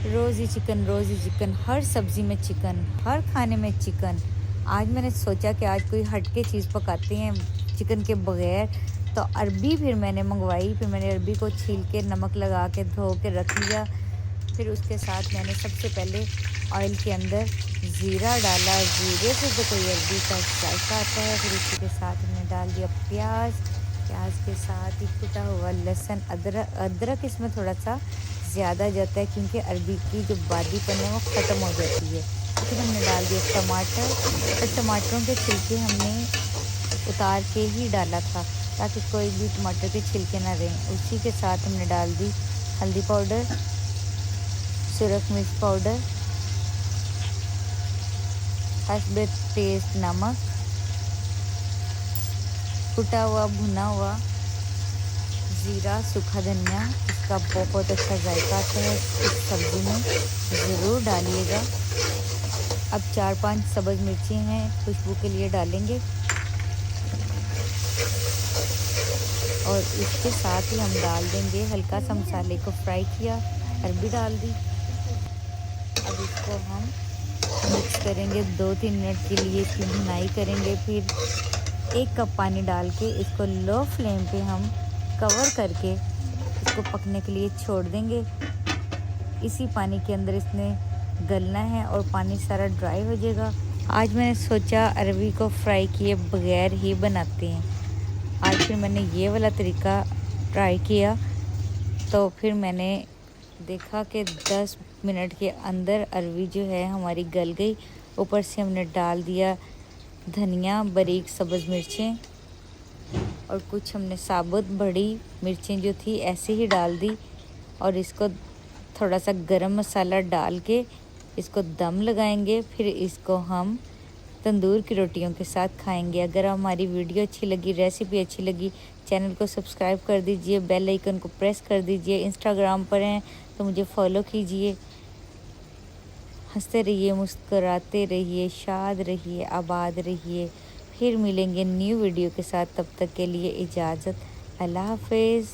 रोज़ी चिकन, हर सब्ज़ी में चिकन, हर खाने में चिकन। आज मैंने सोचा कि आज कोई हटके चीज़ पकाते हैं चिकन के बगैर। तो अरबी फिर मैंने मंगवाई, फिर मैंने अरबी को छील के नमक लगा के धो के रख लिया। फिर उसके साथ मैंने सबसे पहले ऑयल के अंदर ज़ीरा डाला, ज़ीरे से तो कोई अरबी का जायका आता है। फिर उसी के साथ हमने डाल दिया प्याज, प्याज के साथ ही कुटा हुआ लहसुन, अदरक इसमें थोड़ा सा ज़्यादा जाता है क्योंकि अरबी की जो बादीपन है वो ख़त्म हो जाती है। फिर हमने डाल दिया टमाटर, और टमाटरों के छिलके हमने उतार के ही डाला था ताकि कोई भी टमाटर के छिलके ना रहें। उसी के साथ हमने डाल दी हल्दी पाउडर, सुरख मिर्च पाउडर, हस्बे टेस्ट नमक, कुटा हुआ भुना हुआ ज़ीरा, सूखा धनिया, इसका बहुत अच्छा जायका आता है। इस सब्ज़ी में ज़रूर डालिएगा। अब 4-5 सब्ज़ मिर्ची हैं, खुशबू के लिए डालेंगे और इसके साथ ही हम डाल देंगे हल्का सा मसाले को फ्राई किया, अरबी डाल दी। अब इसको हम मिक्स करेंगे, 2-3 मिनट के लिए इसकी भुनाई करेंगे। फिर 1 कप पानी डाल के इसको लो फ्लेम पे हम कवर करके इसको पकने के लिए छोड़ देंगे। इसी पानी के अंदर इसने गलना है और पानी सारा ड्राई हो जाएगा। आज मैंने सोचा अरबी को फ्राई किए बगैर ही बनाते हैं। आज फिर मैंने ये वाला तरीका ट्राई किया तो फिर मैंने देखा कि 10 मिनट के अंदर अरबी जो है हमारी गल गई। ऊपर से हमने डाल दिया धनिया, बारीक सब्ज़ मिर्चें और कुछ हमने साबुत बड़ी मिर्चें जो थी ऐसे ही डाल दी और इसको थोड़ा सा गरम मसाला डाल के इसको दम लगाएंगे। फिर इसको हम तंदूर की रोटियों के साथ खाएंगे। अगर हमारी वीडियो अच्छी लगी, रेसिपी अच्छी लगी, चैनल को सब्सक्राइब कर दीजिए, बेल आइकन को प्रेस कर दीजिए। इंस्टाग्राम पर हैं तो मुझे फॉलो कीजिए। हंसते रहिए, मुस्कुराते रहिए, शाद रहिए, आबाद रहिए। फिर मिलेंगे न्यू वीडियो के साथ, तब तक के लिए इजाज़त। अल्लाह हाफ़िज़।